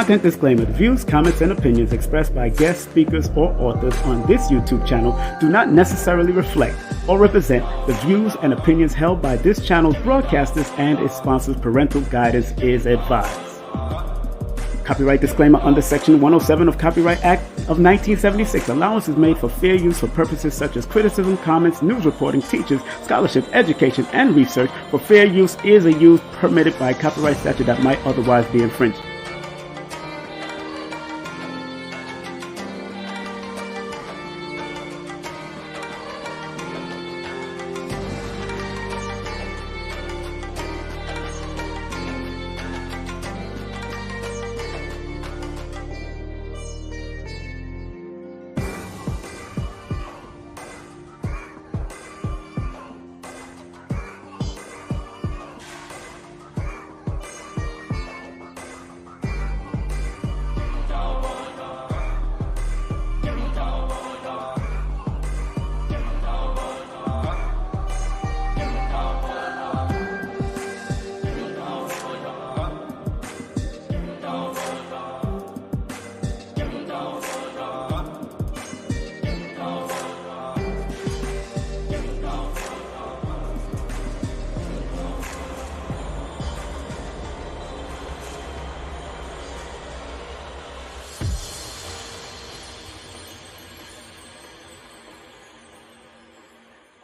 Content disclaimer. The views, comments, and opinions expressed by guest speakers or authors on this YouTube channel do not necessarily reflect or represent the views and opinions held by this channel's broadcasters and its sponsors. Parental guidance is advised. Copyright disclaimer under Section 107 of Copyright Act of 1976. Allowance is made for fair use for purposes such as criticism, comments, news reporting, teachers, scholarship, education, and research. For fair use is a use permitted by copyright statute that might otherwise be infringed.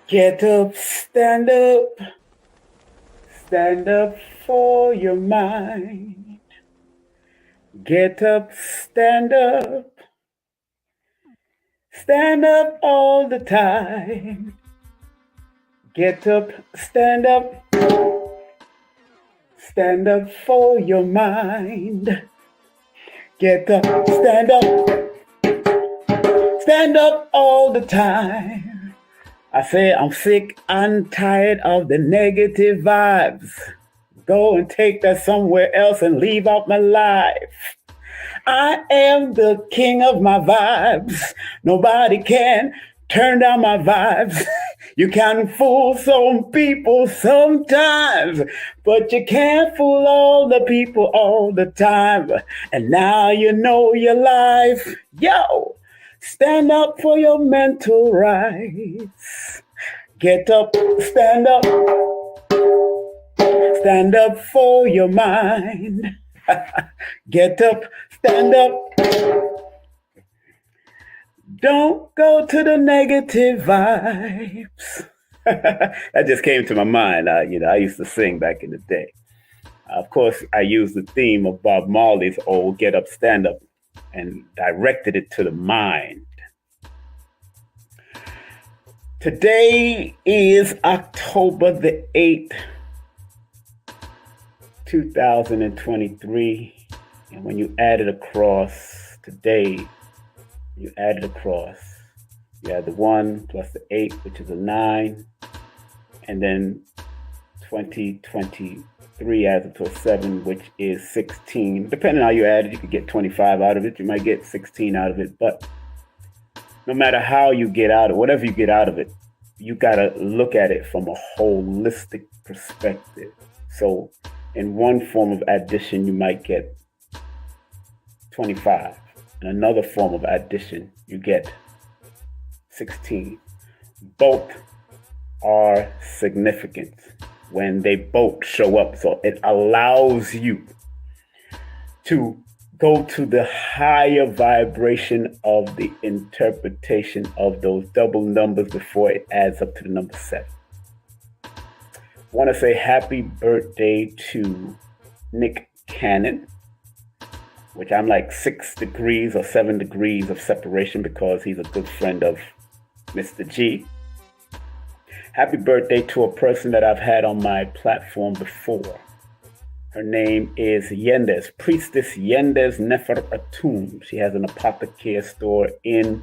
Get up, stand up for your mind. Get up, stand up all the time. Get up for your mind. Get up, stand up all the time. I say I'm sick and tired of the negative vibes. Go and take that somewhere else and leave out my life. I am the king of my vibes. Nobody can turn down my vibes. You can fool some people sometimes, but you can't fool all the people all the time. And now you know your life. Yo! Stand up for your mental rights. Get up, stand up for your mind. Get up, stand up. Don't go to the negative vibes. That just came to my mind. I used to sing back in the day. Of course, I used the theme of Bob Marley's old Get Up, Stand Up and directed it to the mind. Today is October the 8th, 2023. And when you add it across today, you add the 1 plus the 8, which is a 9. And then 2023 adds up to a 7, which is 16. Depending on how you add it, you could get 25 out of it. You might get 16 out of it. But no matter how you get out of it, whatever you get out of it, you got to look at it from a holistic perspective. So in one form of addition, you might get 25. In another form of addition, you get 16. Both are significant when they both show up. So it allows you to go to the higher vibration of the interpretation of those double numbers before it adds up to the number 7. I want to say happy birthday to Nick Cannon, which I'm like 6 degrees or 7 degrees of separation because he's a good friend of Mr. G. Happy birthday to a person that I've had on my platform before. Her name is Yendes, Priestess Yendes Nefer Atum. She has an apothecary store in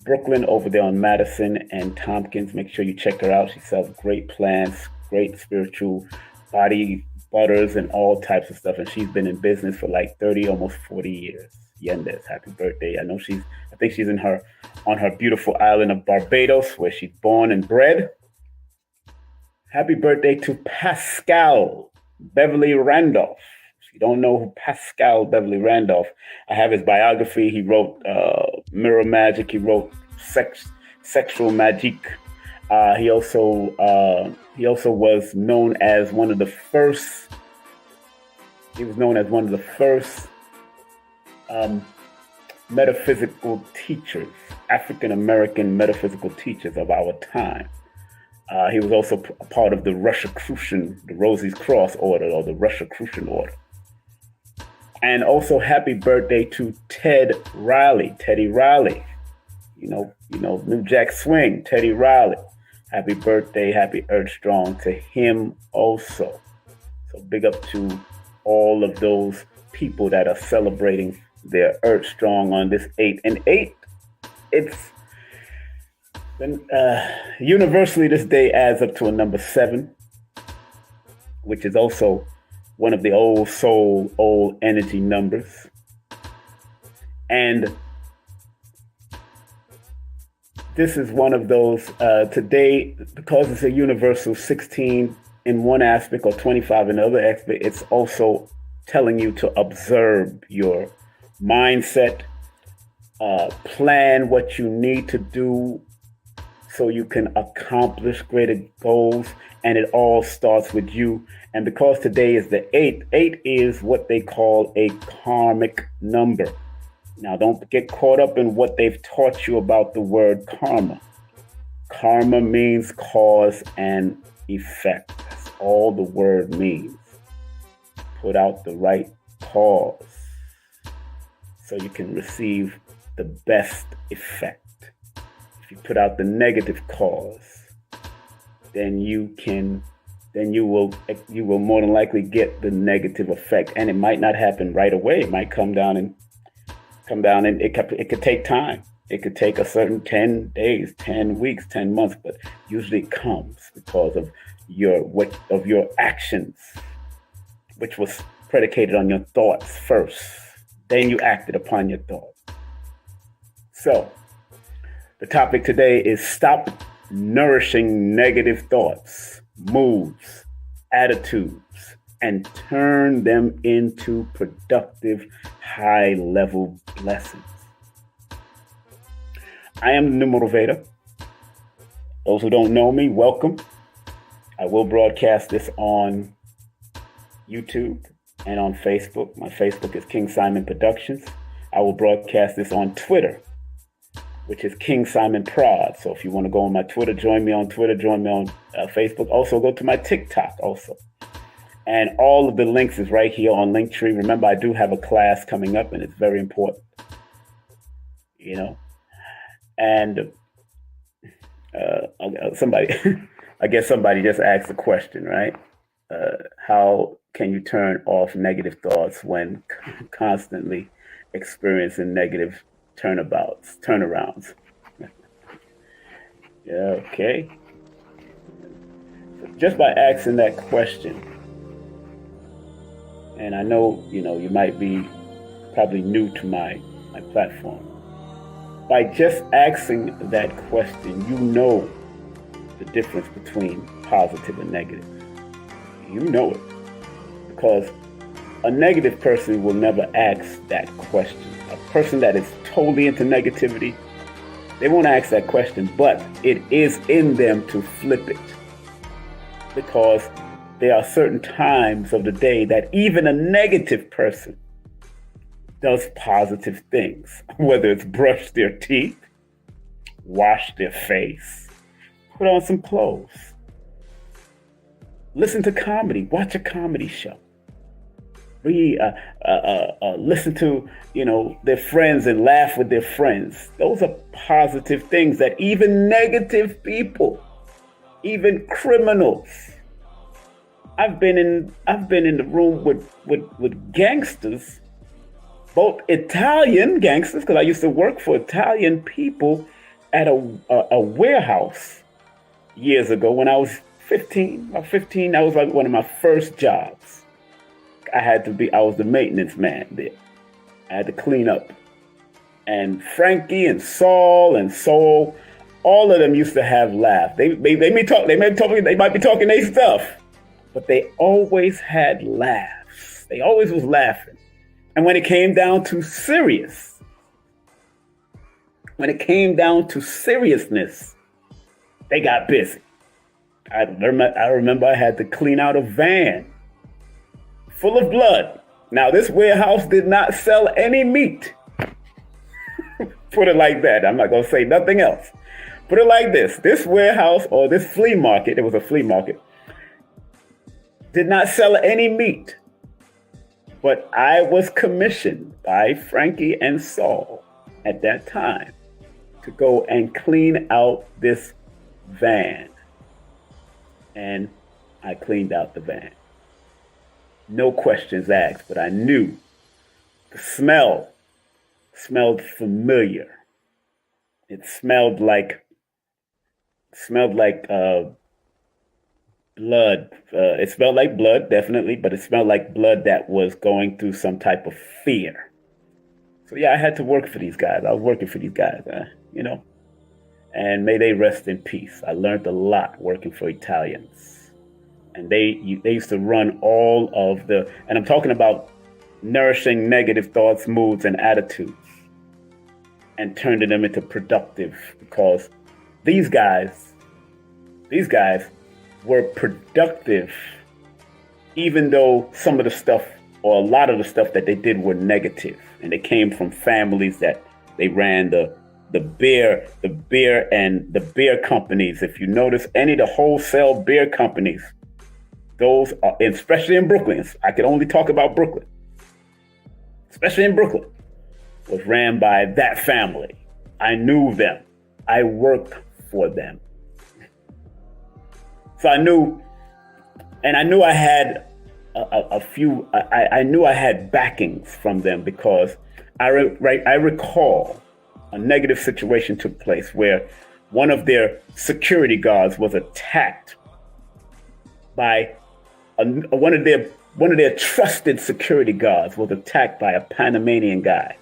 Brooklyn over there on Madison and Tompkins. Make sure you check her out. She sells great plants, great spiritual body butters and all types of stuff. And she's been in business for like 30, almost 40 years. Yendes, happy birthday. I think she's on her beautiful island of Barbados where she's born and bred. Happy birthday to Pascal Beverly Randolph. If you don't know who Pascal Beverly Randolph, I have his biography. He wrote Mirror Magic. He wrote Sexual Magic. He also was known as one of the first. He was known as one of the first metaphysical teachers, African American metaphysical teachers of our time. He was also a part of the Rosicrucian, the Rosie's Cross Order, or the Rosicrucian Order. And also, happy birthday to Teddy Riley. New Jack Swing, Teddy Riley. Happy birthday, happy Earth Strong to him also. So big up to all of those people that are celebrating their Earth Strong on this 8. And 8, it's been universally this day adds up to a number 7, which is also one of the old soul, old energy numbers. And this is one of those today, because it's a universal 16 in one aspect or 25 in the other aspect, it's also telling you to observe your mindset, plan what you need to do so you can accomplish greater goals. And it all starts with you. And because today is the 8, 8 is what they call a karmic number. Now, don't get caught up in what they've taught you about the word karma. Karma means cause and effect. That's all the word means. Put out the right cause so you can receive the best effect. If you put out the negative cause, then you will more than likely get the negative effect. And it might not happen right away. It might come down and it could take time. It could take a certain 10 days, 10 weeks, 10 months, but usually it comes because of your actions, which was predicated on your thoughts first. Then you acted upon your thoughts. So the topic today is stop nourishing negative thoughts, moods, attitudes, and turn them into productive, high-level blessings. I am the Numerovator. Those who don't know me, welcome. I will broadcast this on YouTube and on Facebook. My Facebook is King Simon Productions. I will broadcast this on Twitter, which is King Simon Prod. So if you want to go on my Twitter, join me on Twitter, join me on Facebook. Also go to my TikTok also. And all of the links is right here on Linktree. Remember, I do have a class coming up and it's very important, and I guess somebody just asked the question, right? How can you turn off negative thoughts when constantly experiencing negative turnarounds? Yeah, okay. So just by asking that question, and I know, you might be probably new to my platform. By just asking that question, you know the difference between positive and negative. You know it. Because a negative person will never ask that question. A person that is totally into negativity, they won't ask that question, but it is in them to flip it. Because there are certain times of the day that even a negative person does positive things, whether it's brush their teeth, wash their face, put on some clothes, listen to comedy, watch a comedy show, listen to, their friends and laugh with their friends. Those are positive things that even negative people, even criminals. I've been in the room with gangsters, both Italian gangsters, because I used to work for Italian people at a warehouse years ago when I was 15. About 15, that was like one of my first jobs. I was the maintenance man there. I had to clean up. And Frankie and Saul and Soul, all of them used to have laughs. They might be talking their stuff, but they always had laughs. They always was laughing. And when it came down to seriousness, they got busy. I remember I had to clean out a van full of blood. Now, this warehouse did not sell any meat. Put it like that. I'm not going to say nothing else. Put it like this. This warehouse or this flea market, it was a flea market, did not sell any meat. But I was commissioned by Frankie and Saul at that time to go and clean out this van. And I cleaned out the van. No questions asked, but I knew the smelled familiar. It smelled like blood. It smelled like blood, definitely, but it smelled like blood that was going through some type of fear. So yeah, I had to work for these guys. I was working for these guys, and may they rest in peace. I learned a lot working for Italians, and they used to run all of and I'm talking about nourishing negative thoughts, moods, and attitudes, and turning them into productive, because these guys were productive, even though some of the stuff or a lot of the stuff that they did were negative, and they came from families that they ran the beer and the beer companies. If you notice, any of the wholesale beer companies, those are, especially in Brooklyn, I can only talk about Brooklyn, especially in Brooklyn, was ran by that family. I knew them. I worked for them. So I knew I had I knew I had backings from them, because I recall a negative situation took place where one of their security guards was attacked by one of their trusted security guards was attacked by a Panamanian guy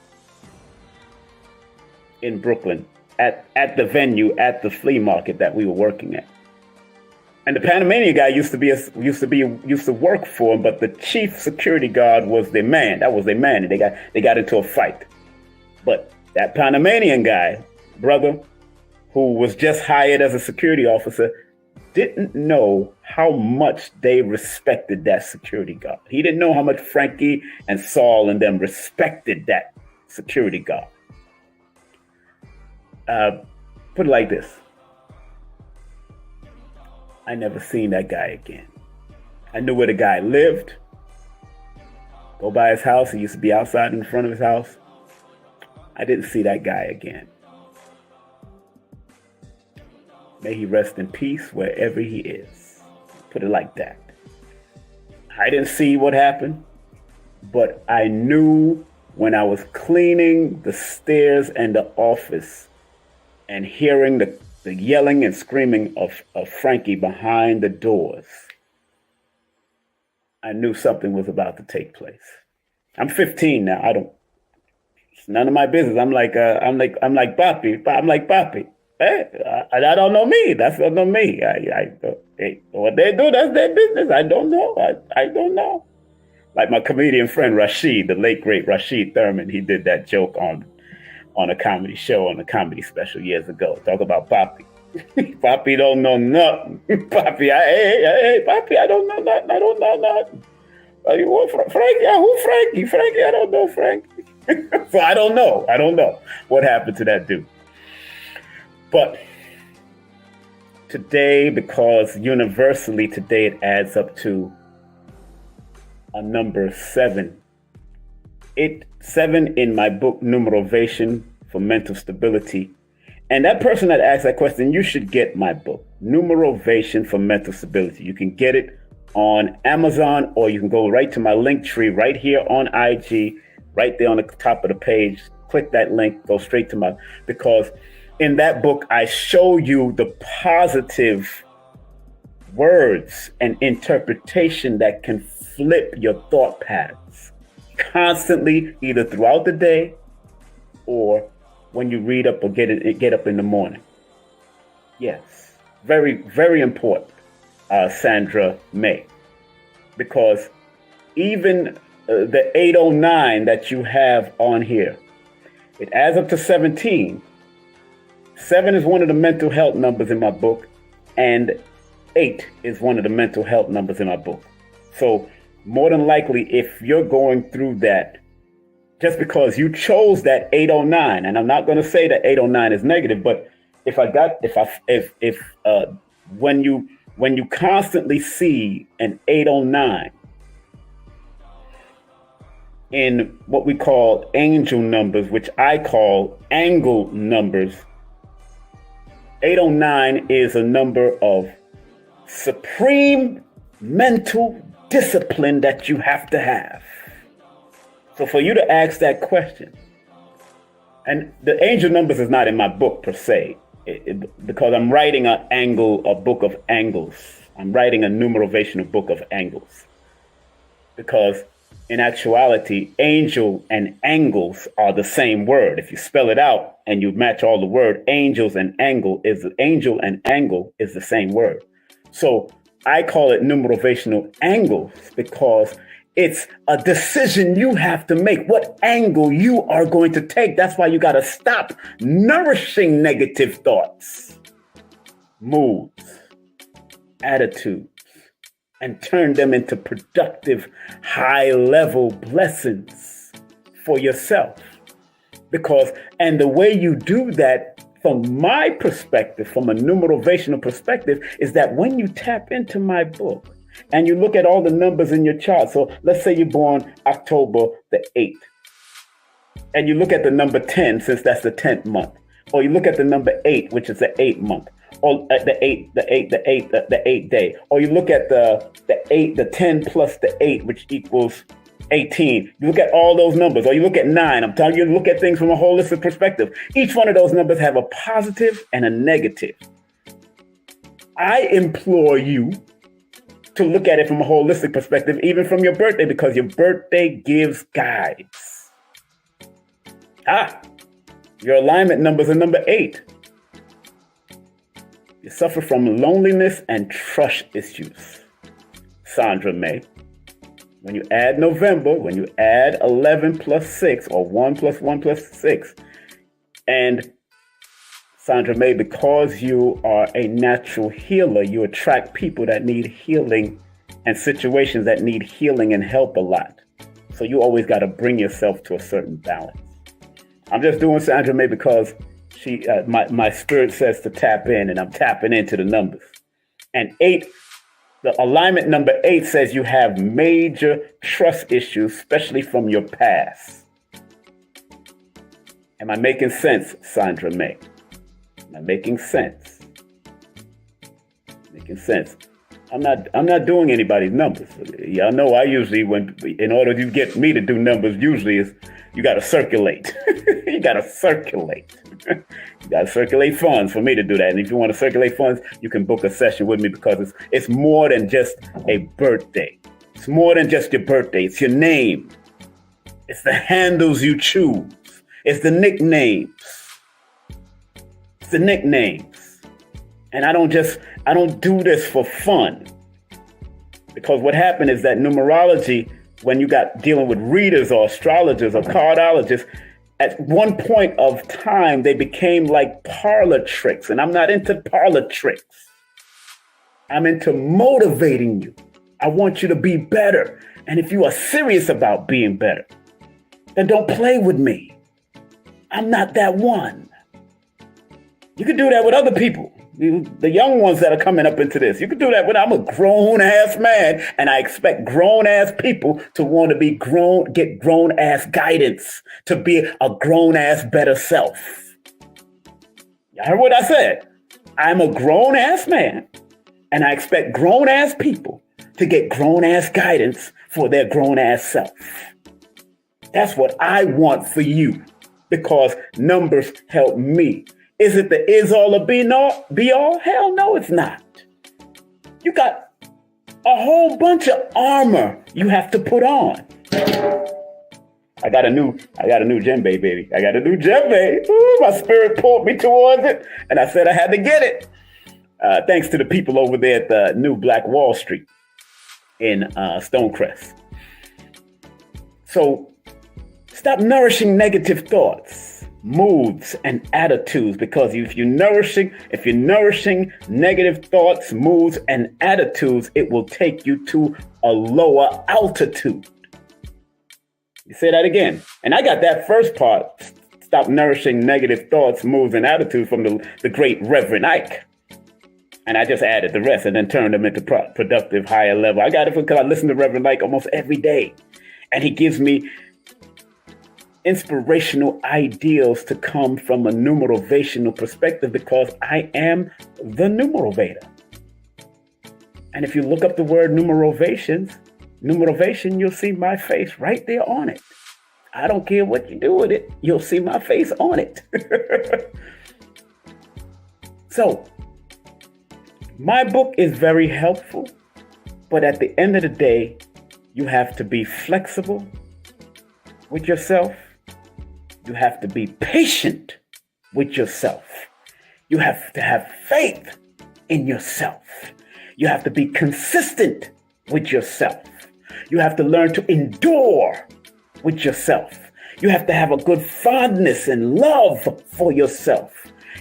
in Brooklyn at the venue, at the flea market that we were working at. And the Panamanian guy used to work for him, but the chief security guard was their man. That was their man, and they got into a fight. But that Panamanian guy, brother, who was just hired as a security officer, didn't know how much they respected that security guard. He didn't know how much Frankie and Saul and them respected that security guard. Put it like this. I never seen that guy again. I knew where the guy lived. Go by his house. He used to be outside in front of his house. I didn't see that guy again. May he rest in peace wherever he is. Put it like that. I didn't see what happened, but I knew when I was cleaning the stairs and the office and hearing the yelling and screaming of Frankie behind the doors, I knew something was about to take place. I'm 15 now. It's none of my business. I'm like Papi. I'm like Papi. Hey, I don't know me. That's not me. What they do, that's their business. I don't know. I don't know. Like my comedian friend Rashid, the late great Rashid Thurman, he did that joke on a comedy show, on a comedy special years ago. Talk about Papi. Papi don't know nothing. Papi, hey, Papi, I don't know nothing. I don't know nothing. Frankie, who Frankie? Frankie, I don't know Frankie. So I don't know what happened to that dude. But today, because universally today it adds up to a number 7. 7 in my book, Numerovation for Mental Stability. And that person that asked that question, you should get my book, Numerovation for Mental Stability. You can get it on Amazon, or you can go right to my Linktree right here on IG, right there on the top of the page. Click that link, go straight to because in that book, I show you the positive words and interpretation that can flip your thought patterns constantly, either throughout the day or when you read up or get up in the morning. Yes, very, very important, Sandra May, because even the 809 that you have on here. It adds up to 17. 7 is one of the mental health numbers in my book, and 8 is one of the mental health numbers in my book. So more than likely, if you're going through that, just because you chose that 809, and I'm not going to say that 809 is negative, but when you constantly see an 809 in what we call angel numbers, which I call angle numbers, 809 is a number of supreme mental discipline that you have to have. So for you to ask that question, and the angel numbers is not in my book per se, because I'm writing a book of angles. I'm writing a numerovational book of angles. Because in actuality, angel and angles are the same word. If you spell it out and you match all the word, angel and angle is the same word. So I call it numerovational angles because it's a decision you have to make, what angle you are going to take. That's why you got to stop nourishing negative thoughts, moods, attitudes, and turn them into productive, high-level blessings for yourself. And the way you do that, from my perspective, from a numerovational perspective, is that when you tap into my book and you look at all the numbers in your chart, so let's say you're born October the 8th, and you look at the number 10, since that's the 10th month, or you look at the number 8, which is the 8th month, or the 8th day, or you look at the 10 plus the 8, which equals 18. You look at all those numbers, or you look at 9. I'm telling you, look at things from a holistic perspective. Each one of those numbers have a positive and a negative. I implore you to look at it from a holistic perspective, even from your birthday, because your birthday gives guides. Your alignment numbers are number 8. You suffer from loneliness and trust issues. Sandra May. When you add November, when you add 11 plus 6, or 1 plus 1 plus 6, and Sandra May, because you are a natural healer, you attract people that need healing and situations that need healing and help a lot. So you always got to bring yourself to a certain balance. I'm just doing Sandra May because my spirit says to tap in, and I'm tapping into the numbers. And 8, the alignment number 8 says you have major trust issues, especially from your past. Am I making sense, Sandra May? Am I making sense? Making sense. I'm not doing anybody's numbers. Y'all know I usually, in order to get me to do numbers, usually is you got to circulate. You got to circulate. You got to circulate funds for me to do that. And if you want to circulate funds, you can book a session with me, because it's more than just a birthday. It's more than just your birthday. It's your name. It's the handles you choose. It's the nicknames. It's the nicknames. And I don't do this for fun. Because what happened is that numerology, when you got dealing with readers or astrologers or cardologists, at one point of time, they became like parlor tricks. And I'm not into parlor tricks. I'm into motivating you. I want you to be better. And if you are serious about being better, then don't play with me. I'm not that one. You can do that with other people. The young ones that are coming up into this. You can do that when I'm a grown-ass man, and I expect grown-ass people to want to be grown, get grown-ass guidance, to be a grown-ass better self. You heard what I said? I'm a grown-ass man, and I expect grown-ass people to get grown-ass guidance for their grown-ass self. That's what I want for you, because numbers help me. Is it the is-all or be-all? Hell no, it's not. You got a whole bunch of armor you have to put on. I got a new djembe, baby. I got a new djembe. Ooh, my spirit pulled me towards it, and I said I had to get it. Thanks to the people over there at the new Black Wall Street in Stonecrest. So stop nourishing negative thoughts, moods, and attitudes, because if you're nourishing negative thoughts, moods, and attitudes, it will take you to a lower altitude. You say that again. And I got that first part, stop nourishing negative thoughts, moods, and attitudes, from the great Reverend Ike. And I just added the rest and then turned them into productive, higher level. I got it because I listen to Reverend Ike almost every day. And he gives me inspirational ideals to come from a numerovational perspective, because I am the numerovator. And if you look up the word numerovation, you'll see my face right there on it. I don't care what you do with it, you'll see my face on it. So, my book is very helpful, but at the end of the day, you have to be flexible with yourself. You have to be patient with yourself. You have to have faith in yourself. You have to be consistent with yourself. You have to learn to endure with yourself. You have to have a good fondness and love for yourself.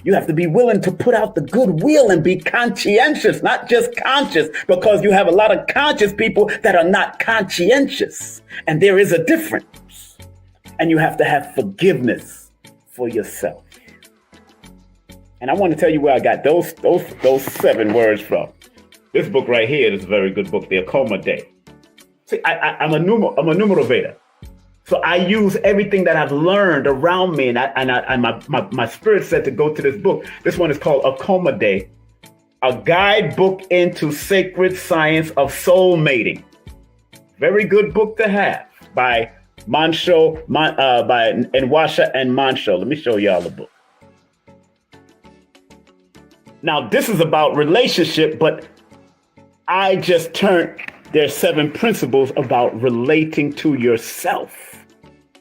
You have to be willing to put out the goodwill and be conscientious, not just conscious, because you have a lot of conscious people that are not conscientious. And there is a difference. And you have to have forgiveness for yourself. And I want to tell you where I got those 7 words from. This book right here is a very good book, The Akoma Day. See, I'm a numerovator. So I use everything that I've learned around me, and my spirit said to go to this book. This one is called Akoma Day, a guidebook into sacred science of soul mating. Very good book to have by by Nwasha and Mansho. Let me show y'all the book. Now this is about relationship, but I just there's 7 principles about relating to yourself.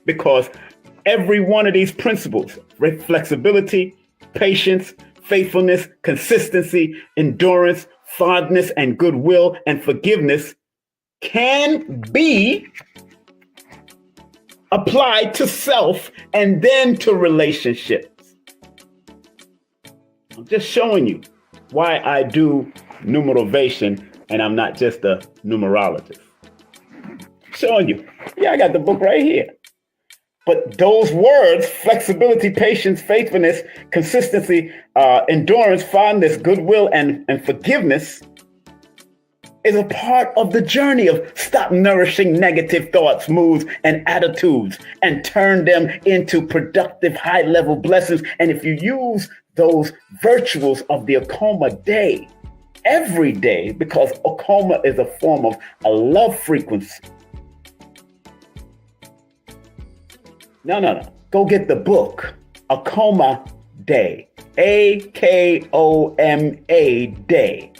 Because every one of these principles, flexibility, patience, faithfulness, consistency, endurance, fondness, and goodwill, and forgiveness, can be applied to self and then to relationships. I'm just showing you why I do numerovation and I'm not just a numerologist. Showing you. Yeah, I got the book right here. But those words, flexibility, patience, faithfulness, consistency, endurance, fondness, goodwill, and forgiveness, is a part of the journey of stop nourishing negative thoughts, moods, and attitudes, and turn them into productive, high-level blessings. And if you use those virtuals of the Akoma Day every day, because Akoma is a form of a love frequency. No. Go get the book, Akoma Day, Akoma Day.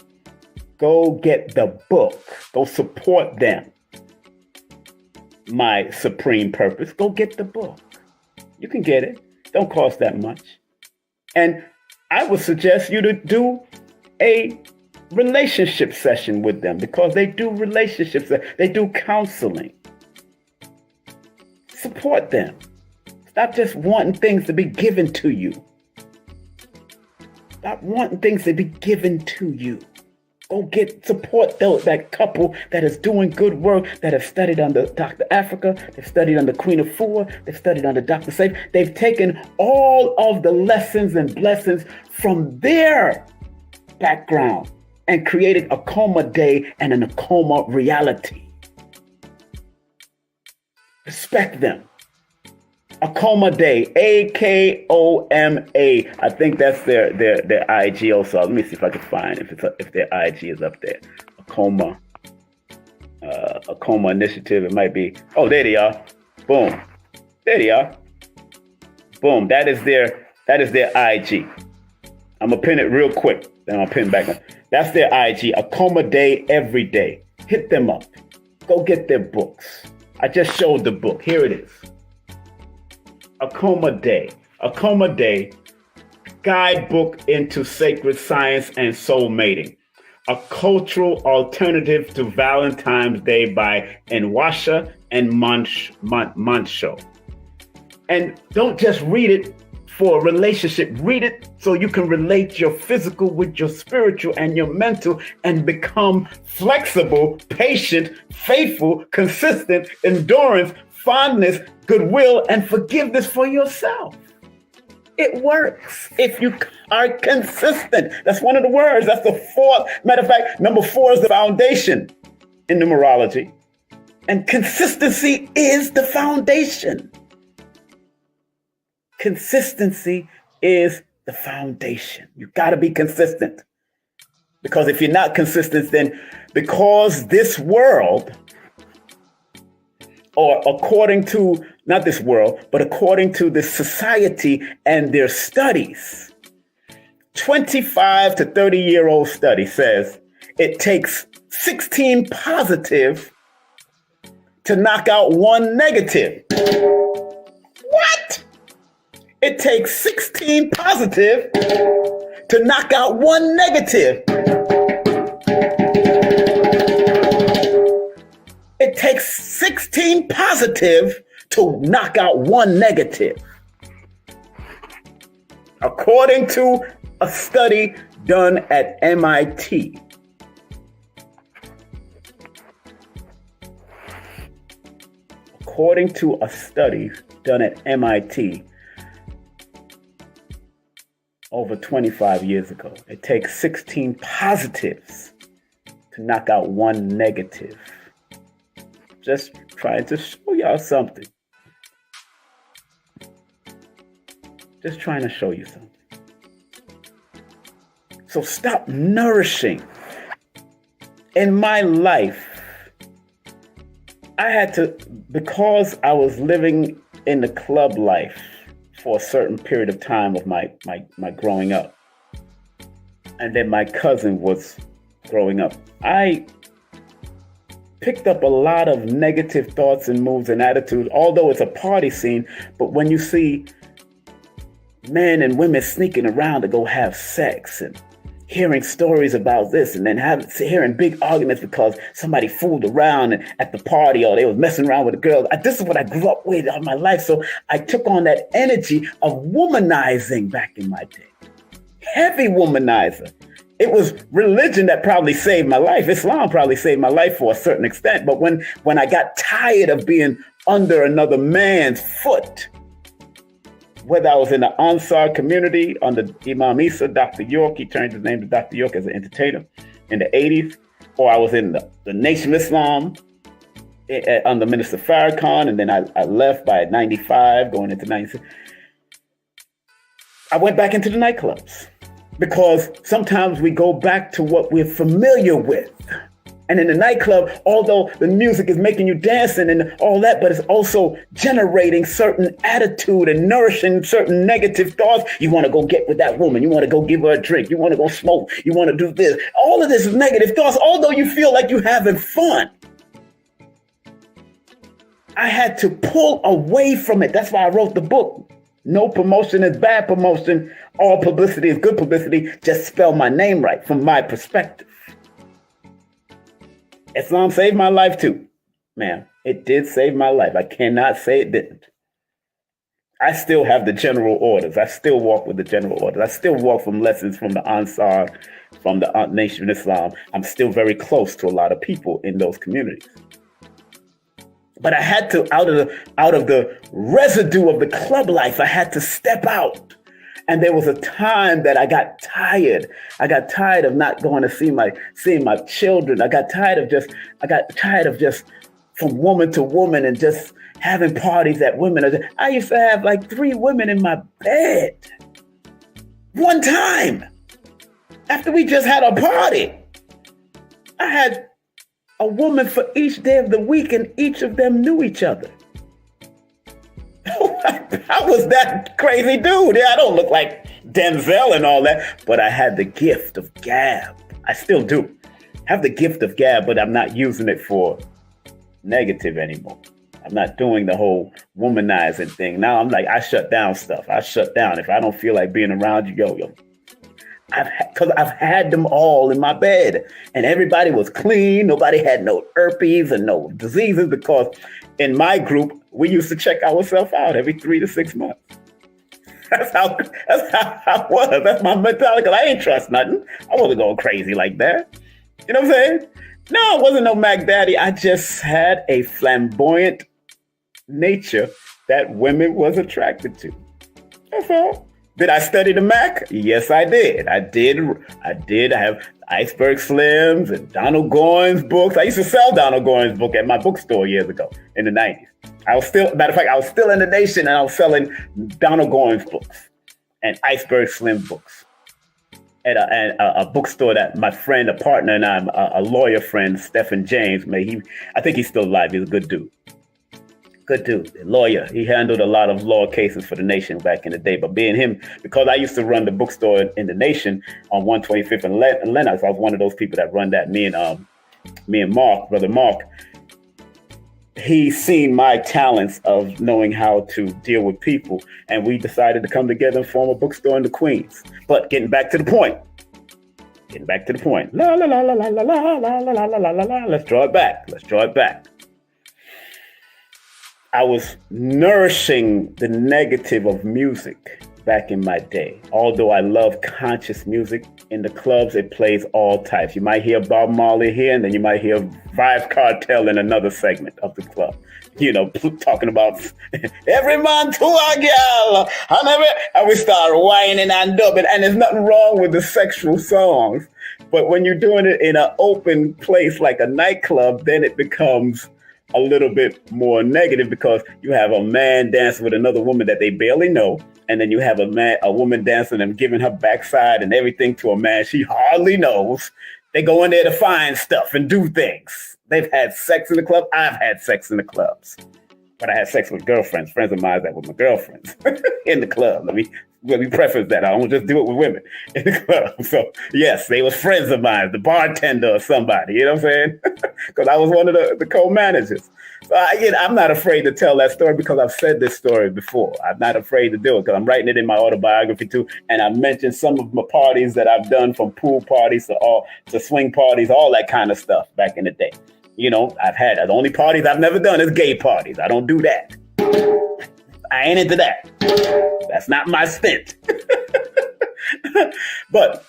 Go get the book. Go support them. My supreme purpose. Go get the book. You can get it. Don't cost that much. And I would suggest you to do a relationship session with them, because they do relationships. They do counseling. Support them. Stop just wanting things to be given to you. Stop wanting things to be given to you. Go support that couple that is doing good work, that have studied under Dr. Africa, they've studied under Queen of Four, they've studied under Dr. Safe. They've taken all of the lessons and blessings from their background and created Akoma Day and an Akoma reality. Respect them. Akoma Day, Akoma. I think that's their IG also. Let me see if I can find if their IG is up there. Akoma Initiative. It might be. Oh, there they are. Boom. There they are. Boom. That is their IG. I'm gonna pin it real quick. Then I'll pin back on. That's their IG. Akoma Day every day. Hit them up. Go get their books. I just showed the book. Here it is. Akoma Day. Guidebook into sacred science and soul mating. A cultural alternative to Valentine's Day by Nwasha and Mancho. And don't just read it for a relationship. Read it so you can relate your physical with your spiritual and your mental and become flexible, patient, faithful, consistent, endurance, fondness, goodwill, and forgiveness for yourself. It works if you are consistent. That's one of the words. That's the fourth. Matter of fact, number 4 is the foundation in numerology. And consistency is the foundation. Consistency is the foundation. You got to be consistent. Because if you're not consistent, then because this world, or according to, not this world, but according to this society and their studies, 25 to 30-year-old study says it takes 16 positive to knock out 1 negative. What? It takes 16 positive to knock out 1 negative. It takes 16 positive to knock out 1 negative. According to a study done at MIT. According to a study done at MIT over 25 years ago, it takes 16 positives to knock out 1 negative. Just trying to show y'all something. Just trying to show you something. So stop nourishing. In my life, I had to, because I was living in the club life for a certain period of time of my growing up, and then my cousin was growing up, I picked up a lot of negative thoughts and moves and attitudes, although it's a party scene. But when you see men and women sneaking around to go have sex and hearing stories about this and then hearing big arguments because somebody fooled around at the party or they was messing around with a girl. This is what I grew up with all my life. So I took on that energy of womanizing back in my day. Heavy womanizer. It was religion that probably saved my life. Islam probably saved my life for a certain extent. But when I got tired of being under another man's foot, whether I was in the Ansar community under Imam Isa, Dr. York, he changed his name to Dr. York as an entertainer in the 80s, or I was in the Nation of Islam under Minister Farrakhan, and then I left by 95, going into 96. I went back into the nightclubs. Because sometimes we go back to what we're familiar with. And in the nightclub, although the music is making you dancing and all that, but it's also generating certain attitude and nourishing certain negative thoughts. You want to go get with that woman. You want to go give her a drink. You want to go smoke. You want to do this. All of this is negative thoughts, although you feel like you're having fun. I had to pull away from it. That's why I wrote the book. No promotion is bad promotion. All publicity is good publicity. Just spell my name right from my perspective. Islam saved my life too. Man, it did save my life. I cannot say it didn't. I still have the general orders. I still walk with the general orders. I still walk from lessons from the Ansar, from the Nation of Islam. I'm still very close to a lot of people in those communities. But I had to, out of the residue of the club life, I had to step out. And there was a time that I got tired. I got tired of not going to seeing my children. I got tired of just from woman to woman and just having parties that women. I used to have like 3 women in my bed. One time, after we just had a party, I had a woman for each day of the week, and each of them knew each other. I was that crazy dude. Yeah, I don't look like Denzel and all that, but I had the gift of gab. I still do have the gift of gab, but I'm not using it for negative anymore. I'm not doing the whole womanizing thing. Now I'm like, I shut down stuff. I shut down. If I don't feel like being around you, yo, Because I've had them all in my bed, and everybody was clean. Nobody had no herpes and no diseases, because in my group, we used to check ourselves out every 3 to 6 months. That's how I was. That's my mentality, because I ain't trust nothing. I wasn't going crazy like that. You know what I'm saying? No, I wasn't no Mac Daddy. I just had a flamboyant nature that women was attracted to. That's all. Did I study the Mac? Yes, I did. I did. I have Iceberg Slims and Donald Goines books. I used to sell Donald Goines book at my bookstore years ago in the 90s. Matter of fact, I was still in the nation, and I was selling Donald Goines books and Iceberg Slim books at a bookstore that my friend, a partner, and I'm a lawyer friend, Stephen James. I think he's still alive. He's a good dude. Good dude, lawyer. He handled a lot of law cases for the nation back in the day. But being him, because I used to run the bookstore in the nation on 125th and Lenox, I was one of those people that run that. Me and Mark, brother Mark, he's seen my talents of knowing how to deal with people, and we decided to come together and form a bookstore in the Queens. But getting back to the point. La la la la la la la la la la la la la. Let's draw it back. I was nourishing the negative of music back in my day. Although I love conscious music, in the clubs it plays all types. You might hear Bob Marley here, and then you might hear Vybz Kartel in another segment of the club. You know, talking about every man to a girl, and we start whining and dubbing, and there's nothing wrong with the sexual songs. But when you're doing it in an open place like a nightclub, then it becomes a little bit more negative, because you have a man dancing with another woman that they barely know, and then you have a woman dancing and giving her backside and everything to a man she hardly knows. They go in there to find stuff and do things. They've had sex in the club. I've had sex in the clubs, but I had sex with girlfriends, friends of mine that were my girlfriends in the club. Let me preface that. I don't just do it with women in the club. So yes, they was friends of mine, the bartender or somebody, you know what I'm saying? Because I was one of the co-managers. So I'm not afraid to tell that story, because I've said this story before. I'm not afraid to do it, because I'm writing it in my autobiography too. And I mentioned some of my parties that I've done, from pool parties to swing parties, all that kind of stuff back in the day. You know, the only parties I've never done is gay parties. I don't do that. I ain't into that. That's not my stint. But,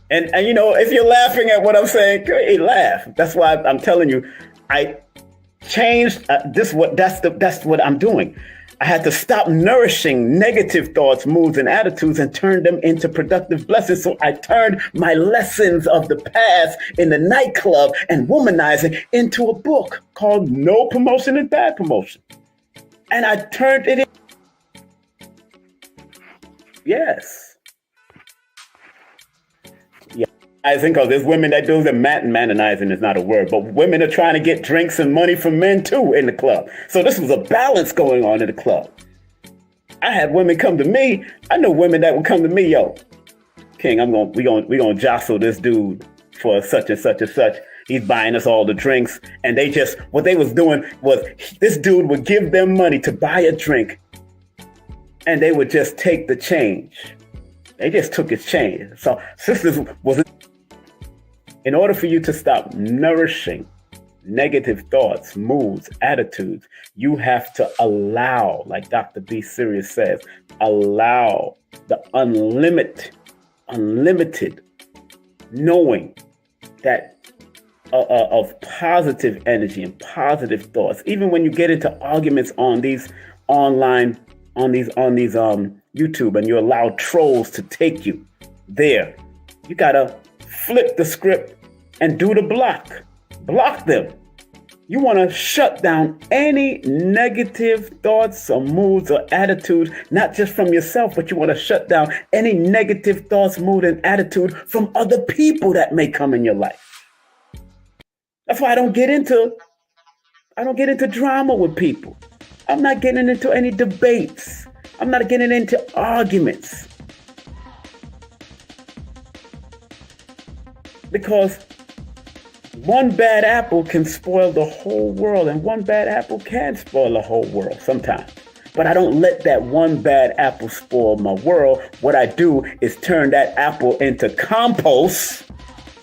and you know, if you're laughing at what I'm saying, hey, laugh. That's why I'm telling you, I changed that's what I'm doing. I had to stop nourishing negative thoughts, moods, and attitudes and turn them into productive blessings. So I turned my lessons of the past in the nightclub and womanizing into a book called No Promotion is Bad Promotion. And I turned it in. Yes. Yeah. I think there's women that do the manonizing is not a word, but women are trying to get drinks and money from men too in the club. So this was a balance going on in the club. I had women come to me. I know women that would come to me, yo, King, we gonna jostle this dude for such and such and such. He's buying us all the drinks. And what they was doing was, this dude would give them money to buy a drink, and they would just take the change. They just took his change. So sisters in order for you to stop nourishing negative thoughts, moods, attitudes, you have to allow, like Dr. B. Sirius says, allow the unlimited knowing that of positive energy and positive thoughts. Even when you get into arguments on these online, on these YouTube, and you allow trolls to take you there, you gotta flip the script and do the block them. You want to shut down any negative thoughts or moods or attitudes, not just from yourself, but you want to shut down any negative thoughts, mood, and attitude from other people that may come in your life. That's why I don't get into drama with people. I'm not getting into any debates. I'm not getting into arguments. Because one bad apple can spoil the whole world, and one bad apple can spoil the whole world sometimes. But I don't let that one bad apple spoil my world. What I do is turn that apple into compost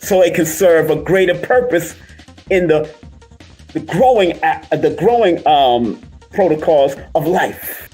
so it can serve a greater purpose in the growing protocols of life.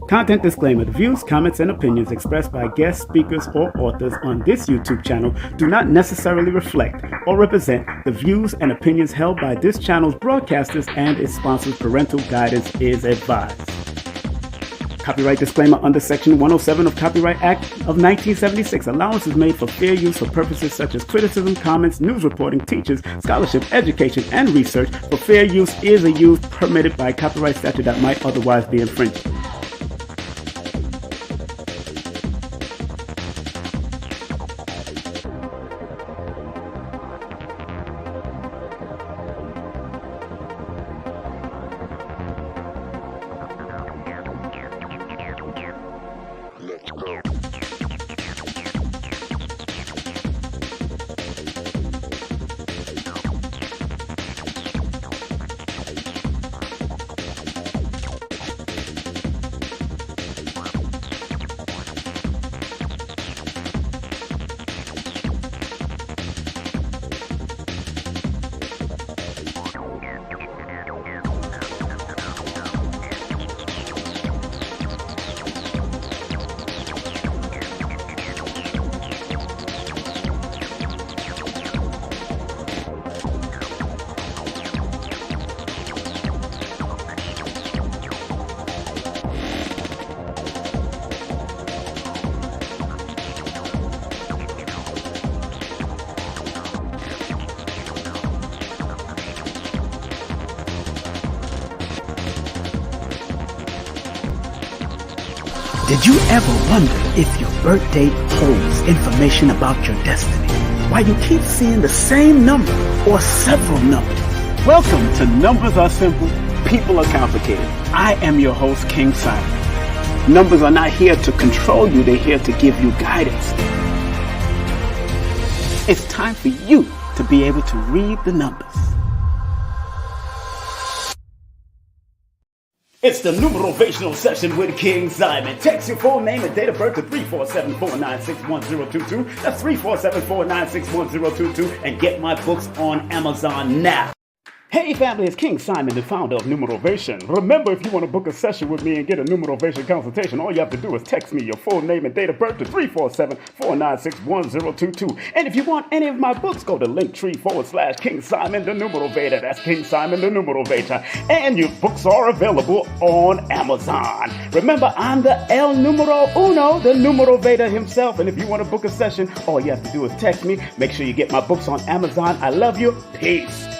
Content disclaimer. The views, comments, and opinions expressed by guest speakers or authors on this YouTube channel do not necessarily reflect or represent the views and opinions held by this channel's broadcasters and its sponsors. Parental guidance is advised. Copyright disclaimer under Section 107 of Copyright Act of 1976. Allowance is made for fair use for purposes such as criticism, comments, news reporting, teachers, scholarship, education, and research. For fair use is a use permitted by copyright statute that might otherwise be infringed. Did you ever wonder if your birth date holds information about your destiny? Why you keep seeing the same number or several numbers? Welcome to Numbers Are Simple, People Are Complicated. I am your host, King Simon. Numbers are not here to control you, they're here to give you guidance. It's time for you to be able to read the numbers. It's the numerovational session with King Simon. Text your full name and date of birth to 347-496-1022. That's 347-496-1022. And get my books on Amazon now. Hey family, it's King Simon, the founder of Numerovation. Remember, if you want to book a session with me and get a Numerovation consultation, all you have to do is text me your full name and date of birth to 347-496-1022. And if you want any of my books, go to Linktr.ee/King Simon the Numerovator. That's King Simon the Numerovator. And your books are available on Amazon. Remember, I'm the El Numero Uno, the Numerovator himself. And if you want to book a session, all you have to do is text me. Make sure you get my books on Amazon. I love you. Peace.